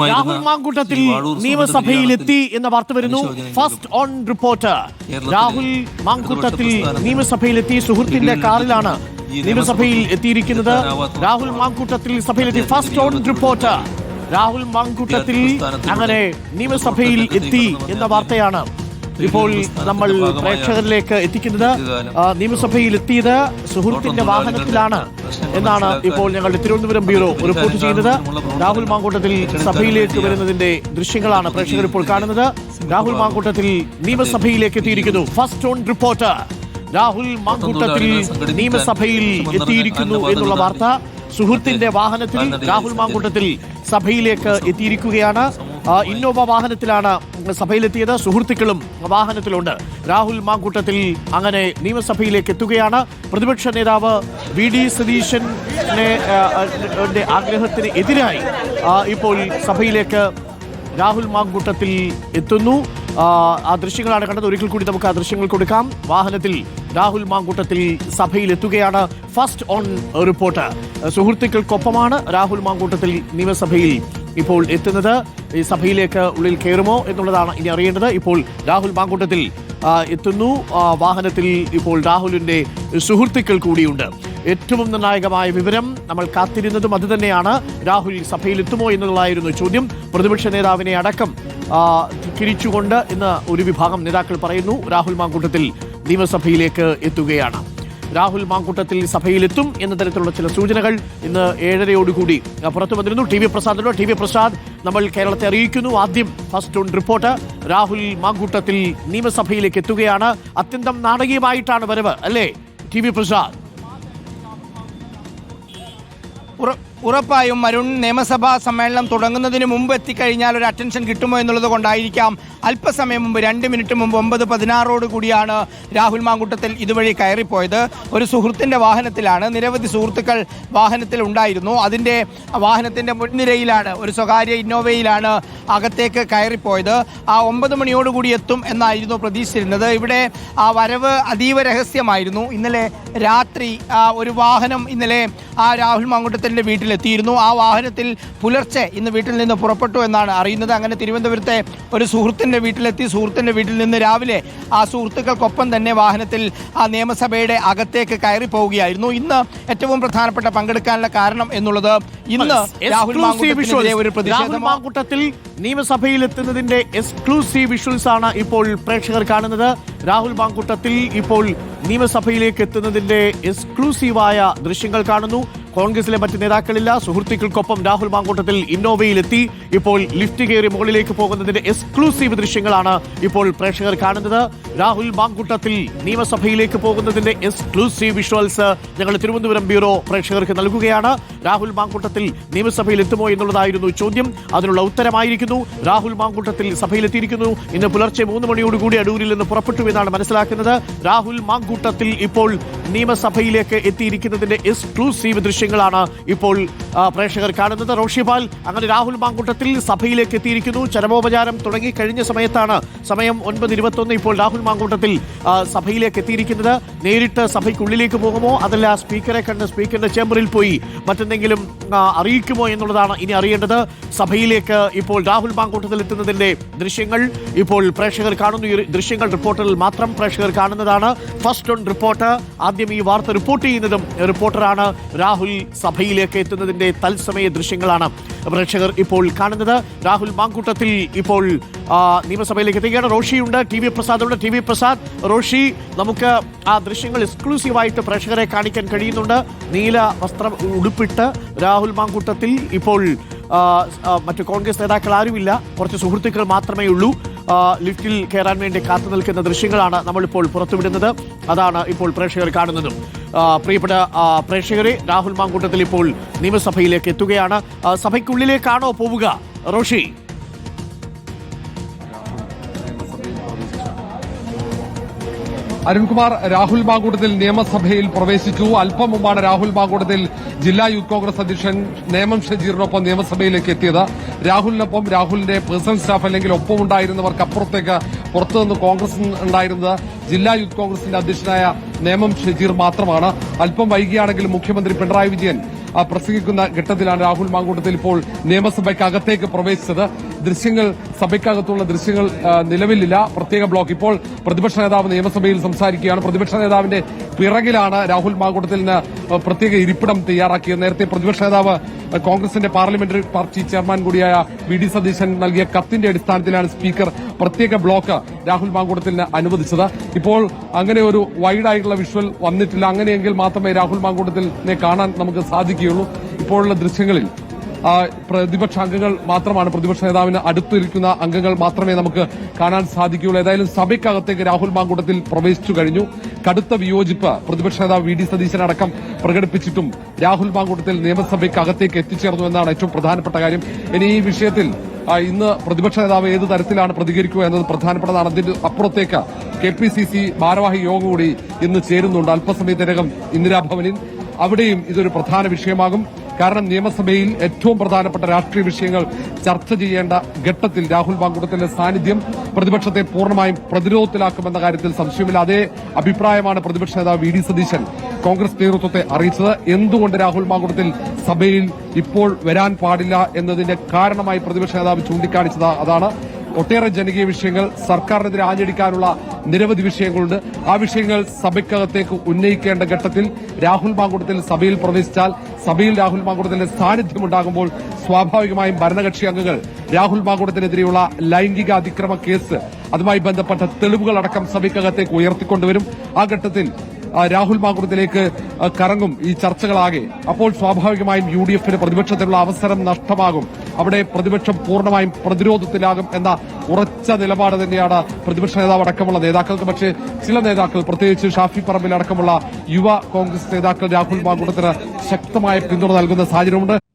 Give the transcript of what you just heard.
രാഹുൽ മാങ്കൂട്ടത്തിൽ നിയമസഭയിലെത്തി എന്ന വാർത്ത വരുന്നു. First on report. Rahul Mankoottathil നിയമസഭയിലെത്തി. സുഹൃത്തിന്റെ കാറിലാണ് നിയമസഭയിൽ എത്തിയിരിക്കുന്നത്. രാഹുൽ മാങ്കൂട്ടത്തിൽ സഭയിലെത്തി. First on report. Rahul Mankoottathil അങ്ങനെ നിയമസഭയിൽ എത്തി എന്ന വാർത്തയാണ് ഇപ്പോൾ നമ്മൾ പ്രേക്ഷകരിലേക്ക് എത്തിക്കുന്നത്. നിയമസഭയിൽ എത്തിയത് സുഹൃത്തിന്റെ വാഹനത്തിലാണ് എന്നാണ് ഇപ്പോൾ ഞങ്ങളുടെ തിരുവനന്തപുരം ബ്യൂറോ റിപ്പോർട്ട് ചെയ്യുന്നത്. രാഹുൽ മാങ്കൂട്ടത്തിൽ സഭയിലേക്ക് വരുന്നതിന്റെ ദൃശ്യങ്ങളാണ് പ്രേക്ഷകർ ഇപ്പോൾ കാണുന്നത്. രാഹുൽ മാങ്കൂട്ടത്തിൽ നിയമസഭയിലേക്ക് എത്തിയിരിക്കുന്നു. First on report. Rahul Mankoottathil നിയമസഭയിൽ എത്തിയിരിക്കുന്നു എന്നുള്ള വാർത്ത. സുഹൃത്തിന്റെ വാഹനത്തിൽ രാഹുൽ മാങ്കൂട്ടത്തിൽ സഭയിലേക്ക് എത്തിയിരിക്കുകയാണ്. ഇന്നോവ വാഹനത്തിലാണ് സഭയിലെത്തിയത്. സുഹൃത്തുക്കളും വാഹനത്തിലുണ്ട്. രാഹുൽ മാങ്കൂട്ടത്തിൽ അങ്ങനെ നിയമസഭയിലേക്ക് എത്തുകയാണ്. പ്രതിപക്ഷ നേതാവ് വി ഡി സതീശന്റെ ആഗ്രഹത്തിന് എതിരായി ഇപ്പോൾ സഭയിലേക്ക് രാഹുൽ മാങ്കൂട്ടത്തിൽ എത്തുന്നു. ആ ദൃശ്യങ്ങളാണ് കണ്ടത്. ഒരിക്കൽ കൂടി നമുക്ക് ആ ദൃശ്യങ്ങൾ കൊടുക്കാം. വാഹനത്തിൽ രാഹുൽ മാങ്കൂട്ടത്തിൽ സഭയിൽ എത്തുകയാണ്. First on report. സുഹൃത്തുക്കൾക്കൊപ്പമാണ് രാഹുൽ മാങ്കൂട്ടത്തിൽ നിയമസഭയിൽ ഇപ്പോൾ എത്തുന്നത്. ഈ സഭയിലേക്ക് ഉള്ളിൽ കയറുമോ എന്നുള്ളതാണ് ഇനി അറിയേണ്ടത്. ഇപ്പോൾ രാഹുൽ മാങ്കൂട്ടത്തിൽ എത്തുന്നു. വാഹനത്തിൽ ഇപ്പോൾ രാഹുലിന്റെ സുഹൃത്തുക്കൾ കൂടിയുണ്ട്. ഏറ്റവും നിർണായകമായ വിവരം നമ്മൾ കാത്തിരുന്നതും അത് തന്നെയാണ്. രാഹുൽ സഭയിലെത്തുമോ എന്നുള്ളതായിരുന്നു ചോദ്യം. പ്രതിപക്ഷ നേതാവിനെ അടക്കം ധിക്കരിച്ചുകൊണ്ട് ഇന്ന് ഒരു വിഭാഗം നേതാക്കൾ പറയുന്നു രാഹുൽ മാങ്കൂട്ടത്തിൽ നിയമസഭയിലേക്ക് എത്തുകയാണ്. രാഹുൽ മാങ്കൂട്ടത്തിൽ സഭയിലെത്തും എന്ന തരത്തിലുള്ള ചില സൂചനകൾ ഇന്ന് 7:30 പുറത്തു വന്നിരുന്നു. ടി വി പ്രസാദ് നമ്മൾ കേരളത്തെ അറിയിക്കുന്നു. ആദ്യം first on report. Rahul Mankoottathil നിയമസഭയിലേക്ക് എത്തുകയാണ്. അത്യന്തം നാടകീയമായിട്ടാണ് വരവ്, അല്ലേ ടി വി പ്രസാദ്? ഉറപ്പായും അരുൺ, നിയമസഭാ സമ്മേളനം തുടങ്ങുന്നതിന് മുമ്പ് എത്തിക്കഴിഞ്ഞാൽ ഒരു അറ്റൻഷൻ കിട്ടുമോ എന്നുള്ളത് കൊണ്ടായിരിക്കാം അല്പസമയം മുമ്പ് 2 മിനിറ്റ് മുമ്പ് 9:16 കൂടിയാണ് രാഹുൽ മാങ്കൂട്ടത്തിൽ ഇതുവഴി കയറിപ്പോയത്. ഒരു സുഹൃത്തിൻ്റെ വാഹനത്തിലാണ്. നിരവധി സുഹൃത്തുക്കൾ വാഹനത്തിൽ ഉണ്ടായിരുന്നു. അതിൻ്റെ വാഹനത്തിൻ്റെ മുൻനിരയിലാണ്, ഒരു സ്വകാര്യ ഇന്നോവയിലാണ് അകത്തേക്ക് കയറിപ്പോയത്. ആ 9 മണിയോടുകൂടി എത്തും എന്നായിരുന്നു പ്രതീക്ഷിച്ചിരുന്നത്. ഇവിടെ ആ വരവ് അതീവ രഹസ്യമായിരുന്നു. ഇന്നലെ രാത്രി ഒരു വാഹനം ഇന്നലെ രാഹുൽ മാങ്കൂട്ടത്തിൻ്റെ വീട്ടിലെത്തിയിരുന്നു. ആ വാഹനത്തിൽ പുലർച്ചെ ഇന്ന് വീട്ടിൽ നിന്ന് പുറപ്പെട്ടു എന്നാണ് അറിയുന്നത്. അങ്ങനെ തിരുവനന്തപുരത്തെ ഒരു സുഹൃത്തിൻ്റെ വീട്ടിലെത്തി. സുഹൃത്തിൻ്റെ വീട്ടിൽ നിന്ന് രാവിലെ ആ സുഹൃത്തുക്കൾക്കൊപ്പം തന്നെ വാഹനത്തിൽ ആ നിയമസഭയുടെ അകത്തേക്ക് കയറി പോവുകയായിരുന്നു. ഇന്ന് ഏറ്റവും പ്രധാനപ്പെട്ട പങ്കെടുക്കാനുള്ള കാരണം എന്നുള്ളത് ഇന്ന് രാഹുൽ മാങ്കൂട്ടത്തിനെതിരെ ഒരു പ്രതിഷേധം. മാങ്കൂട്ടത്തിൽ നിയമസഭയിൽ എത്തുന്നതിന്റെ എക്സ്ക്ലൂസീവ് വിഷ്വൽസ് ആണ് ഇപ്പോൾ പ്രേക്ഷകർ കാണുന്നത്. രാഹുൽ മാങ്കൂട്ടത്തിൽ ഇപ്പോൾ നിയമസഭയിലേക്ക് എത്തുന്നതിന്റെ എക്സ്ക്ലൂസീവായ ദൃശ്യങ്ങൾ കാണുന്നു. കോൺഗ്രസിലെ മറ്റ് നേതാക്കളില്ല. സുഹൃത്തുക്കൾക്കൊപ്പം രാഹുൽ മാങ്കൂട്ടത്തിൽ ഇന്നോവയിലെത്തി. ഇപ്പോൾ ലിഫ്റ്റ് കയറി മുകളിലേക്ക് പോകുന്നതിന്റെ എക്സ്ക്ലൂസീവ് ദൃശ്യങ്ങളാണ് ഇപ്പോൾ പ്രേക്ഷകർ കാണുന്നത്. രാഹുൽ മാങ്കൂട്ടത്തിൽ നിയമസഭയിലേക്ക് പോകുന്നതിന്റെ എക്സ്ക്ലൂസീവ് വിഷ്വൽസ് ഞങ്ങൾ തിരുവനന്തപുരം ബ്യൂറോ പ്രേക്ഷകർക്ക് നൽകുകയാണ്. രാഹുൽ മാങ്കൂട്ടത്തിൽ നിയമസഭയിൽ എത്തുമോ എന്നുള്ളതായിരുന്നു ചോദ്യം. അതിനുള്ള ഉത്തരമായിരിക്കുന്നു. രാഹുൽ മാങ്കൂട്ടത്തിൽ സഭയിലെത്തിയിരിക്കുന്നു. ഇന്ന് പുലർച്ചെ 3 മണിയോടുകൂടി അടൂരിൽ നിന്ന് പുറപ്പെട്ടു എന്നാണ് മനസ്സിലാക്കുന്നത്. രാഹുൽ മാങ്കൂട്ടത്തിൽ ഇപ്പോൾ നിയമസഭയിലേക്ക് എത്തിയിരിക്കുന്നതിന്റെ എക്സ്ക്ലൂസീവ് ദൃശ്യങ്ങളാണ് ഇപ്പോൾ പ്രേക്ഷകർ കാണുന്നത്. റോഷിപാൽ, അങ്ങനെ രാഹുൽ മാങ്കൂട്ടത്തിൽ സഭയിലേക്ക് എത്തിയിരിക്കുന്നു. ചരമോപചാരം തുടങ്ങി കഴിഞ്ഞ സമയത്താണ്. സമയം 9:21. ഇപ്പോൾ രാഹുൽ മാങ്കൂട്ടത്തിൽ സഭയിലേക്ക് എത്തിയിരിക്കുന്നത്. നേരിട്ട് സഭയ്ക്കുള്ളിലേക്ക് പോകുമോ, അതല്ല സ്പീക്കറെ കണ്ട് സ്പീക്കറുടെ ചേംബറിൽ പോയി മറ്റെന്തെങ്കിലും അറിയിക്കുമോ എന്നുള്ളതാണ് ഇനി അറിയേണ്ടത്. സഭയിലേക്ക് ഇപ്പോൾ രാഹുൽ മാങ്കൂട്ടത്തിൽ എത്തുന്നതിന്റെ ദൃശ്യങ്ങൾ ഇപ്പോൾ പ്രേക്ഷകർ കാണുന്നു. ഈ ദൃശ്യങ്ങൾ റിപ്പോർട്ടറിൽ മാത്രം പ്രേക്ഷകർ കാണുന്നതാണ്. First on report. ആദ്യം ഈ വാർത്ത റിപ്പോർട്ട് ചെയ്യുന്നതും റിപ്പോർട്ടറാണ്. രാഹുൽ സഭയിലേക്ക് എത്തുന്നതിന്റെ തത്സമയ ദൃശ്യങ്ങളാണ് പ്രേക്ഷകർ ഇപ്പോൾ കാണുന്നത്. രാഹുൽ മാങ്കൂട്ടത്തിൽ ഇപ്പോൾ നിയമസഭയിലേക്ക് എത്തുകയാണ്. റോഷിയുണ്ട്, ടി വി പ്രസാദുണ്ട്. ടി വി പ്രസാദ്, റോഷി, നമുക്ക് ആ ദൃശ്യങ്ങൾ എക്സ്ക്ലൂസീവായിട്ട് പ്രേക്ഷകരെ കാണിക്കാൻ കഴിയുന്നുണ്ട്. നീല വസ്ത്രം ഉടുപ്പിട്ട് രാഹുൽ മാങ്കൂട്ടത്തിൽ ഇപ്പോൾ മറ്റു കോൺഗ്രസ് നേതാക്കൾ ആരുമില്ല, കുറച്ച് സുഹൃത്തുക്കൾ മാത്രമേ ഉള്ളൂ. ലിഫ്റ്റിൽ കയറാൻ വേണ്ടി കാത്തു നിൽക്കുന്ന ദൃശ്യങ്ങളാണ് നമ്മളിപ്പോൾ പുറത്തുവിടുന്നത്. അതാണ് ഇപ്പോൾ പ്രേക്ഷകർ കാണുന്നതും. പ്രിയപ്പെട്ട പ്രേക്ഷകരെ, രാഹുൽ മാങ്കൂട്ടത്തിൽ ഇപ്പോൾ നിയമസഭയിലേക്ക് എത്തുകയാണ്. സഭയ്ക്കുള്ളിലേക്കാണോ പോവുക റോഷി? അരുൺകുമാർ, രാഹുൽ മാങ്കൂട്ടത്തിൽ നിയമസഭയിൽ പ്രവേശിച്ചു. അല്പം മുമ്പാണ് രാഹുൽ മാങ്കൂട്ടത്തിൽ ജില്ലാ യൂത്ത് കോൺഗ്രസ് അധ്യക്ഷൻ നേമം ഷജീറിനൊപ്പം നിയമസഭയിലേക്ക് എത്തിയത്. രാഹുലിനൊപ്പം രാഹുലിന്റെ പേഴ്സണൽ സ്റ്റാഫ് അല്ലെങ്കിൽ ഒപ്പം ഉണ്ടായിരുന്നവർക്ക് അപ്പുറത്തേക്ക് പുറത്തുനിന്ന് കോൺഗ്രസ് ഉണ്ടായിരുന്നത് ജില്ലാ യൂത്ത് കോൺഗ്രസിന്റെ അധ്യക്ഷനായ നേമം ഷജീർ മാത്രമാണ്. അല്പം വൈകിയാണെങ്കിലും മുഖ്യമന്ത്രി പിണറായി വിജയൻ പ്രസംഗിക്കുന്ന ഘട്ടത്തിലാണ് രാഹുൽ മാങ്കൂട്ടത്തിൽ ഇപ്പോൾ നിയമസഭയ്ക്കകത്തേക്ക് പ്രവേശിച്ചത്. ദൃശ്യങ്ങൾ, സഭയ്ക്കകത്തുള്ള ദൃശ്യങ്ങൾ നിലവിലില്ല. പ്രത്യേക ബ്ലോക്ക്. ഇപ്പോൾ പ്രതിപക്ഷ നേതാവ് നിയമസഭയിൽ സംസാരിക്കുകയാണ്. പ്രതിപക്ഷ നേതാവിന്റെ പിറകിലാണ് രാഹുൽ മാങ്കൂട്ടത്തിന് പ്രത്യേക ഇരിപ്പിടം തയ്യാറാക്കിയത്. നേരത്തെ പ്രതിപക്ഷ നേതാവ് കോൺഗ്രസിന്റെ പാർലമെന്ററി പാർട്ടി ചെയർമാൻ കൂടിയായ വി.ഡി. സതീശൻ നൽകിയ കത്തിന്റെ അടിസ്ഥാനത്തിലാണ് സ്പീക്കർ പ്രത്യേക ബ്ലോക്ക് രാഹുൽ മാങ്കൂട്ടത്തിന് അനുവദിച്ചത്. ഇപ്പോൾ അങ്ങനെ ഒരു വൈഡായിട്ടുള്ള വിഷ്വൽ വന്നിട്ടില്ല. അങ്ങനെയെങ്കിൽ മാത്രമേ രാഹുൽ മാങ്കൂട്ടത്തിനെ കാണാൻ നമുക്ക് സാധിക്കുകയുള്ളൂ. ഇപ്പോഴുള്ള ദൃശ്യങ്ങളിൽ പ്രതിപക്ഷ അംഗങ്ങൾ മാത്രമാണ്, പ്രതിപക്ഷ നേതാവിന് അടുത്തിരിക്കുന്ന അംഗങ്ങൾ മാത്രമേ നമുക്ക് കാണാൻ സാധിക്കുകയുള്ളൂ. ഏതായാലും സഭയ്ക്കകത്തേക്ക് രാഹുൽ മാങ്കൂട്ടത്തിൽ പ്രവേശിച്ചു കഴിഞ്ഞു. കടുത്ത വിയോജിപ്പ് പ്രതിപക്ഷ നേതാവ് വി.ഡി. സതീശൻ അടക്കം പ്രകടിപ്പിച്ചിട്ടും രാഹുൽ മാങ്കൂട്ടത്തിൽ നിയമസഭയ്ക്കകത്തേക്ക് എത്തിച്ചേർന്നു എന്നാണ് ഏറ്റവും പ്രധാനപ്പെട്ട കാര്യം. ഇനി ഈ വിഷയത്തിൽ ഇന്ന് പ്രതിപക്ഷ നേതാവ് ഏത് തരത്തിലാണ് പ്രതികരിക്കുക എന്നത് പ്രധാനപ്പെട്ടതാണ്. അതിന് അപ്പുറത്തേക്ക് KPCC ഭാരവാഹി യോഗം കൂടി ഇന്ന് ചേരുന്നുണ്ട് അല്പസമയത്തിനകം ഇന്ദിരാഭവനിൽ. അവിടെയും ഇതൊരു പ്രധാന വിഷയമാകും. കാരണം നിയമസഭയിൽ ഏറ്റവും പ്രധാനപ്പെട്ട രാഷ്ട്രീയ വിഷയങ്ങൾ ചർച്ച ചെയ്യേണ്ട ഘട്ടത്തിൽ രാഹുൽ മാങ്കൂട്ടത്തിന്റെ സാന്നിധ്യം പ്രതിപക്ഷത്തെ പൂർണ്ണമായും പ്രതിരോധത്തിലാക്കുമെന്ന കാര്യത്തിൽ സംശയമില്ല. അതേ അഭിപ്രായമാണ് പ്രതിപക്ഷ നേതാവ് വി.ഡി. സതീശൻ കോൺഗ്രസ് നേതൃത്വത്തെ അറിയിച്ചത്. എന്തുകൊണ്ട് രാഹുൽ മാങ്കൂട്ടത്തിൽ സഭയിൽ ഇപ്പോൾ വരാൻ പാടില്ല എന്നതിന്റെ കാരണമായി പ്രതിപക്ഷ നേതാവ് ചൂണ്ടിക്കാണിച്ചത് അതാണ്. ഒട്ടേറെ ജനകീയ വിഷയങ്ങൾ, സർക്കാരിനെതിരെ ആഞ്ഞടിക്കാനുള്ള നിരവധി വിഷയങ്ങളുണ്ട്. ആ വിഷയങ്ങൾ സഭയ്ക്കകത്തേക്ക് ഉന്നയിക്കേണ്ട ഘട്ടത്തിൽ രാഹുൽ മാങ്കൂട്ടത്തിൽ സഭയിൽ പ്രവേശിച്ചാൽ, സഭയിൽ രാഹുൽ മാങ്കൂട്ടത്തിന്റെ സാന്നിധ്യം ഉണ്ടാകുമ്പോൾ സ്വാഭാവികമായും ഭരണകക്ഷി അംഗങ്ങൾ രാഹുൽ മാങ്കൂട്ടത്തിനെതിരെയുള്ള ലൈംഗിക അതിക്രമ കേസ്, അതുമായി ബന്ധപ്പെട്ട തെളിവുകളടക്കം സഭയ്ക്കകത്തേക്ക് ഉയർത്തിക്കൊണ്ടുവരും. ആ ഘട്ടത്തിൽ രാഹുൽ മാങ്കൂട്ടത്തിലേക്ക് കറങ്ങും ഈ ചർച്ചകളാകെ. അപ്പോൾ സ്വാഭാവികമായും UDF-ന് പ്രതിപക്ഷത്തിനുള്ള അവസരം നഷ്ടമാകും. അവിടെ പ്രതിപക്ഷം പൂർണ്ണമായും പ്രതിരോധത്തിലാകും എന്ന ഉറച്ച നിലപാട് തന്നെയാണ് പ്രതിപക്ഷ നേതാവ് അടക്കമുള്ള നേതാക്കൾക്ക്. പക്ഷേ ചില നേതാക്കൾ, പ്രത്യേകിച്ച് ഷാഫി പറമ്പിൽ അടക്കമുള്ള യുവ കോൺഗ്രസ് നേതാക്കൾ രാഹുൽ മാങ്കൂട്ടത്തിന് ശക്തമായ പിന്തുണ നൽകുന്ന സാഹചര്യമുണ്ട്.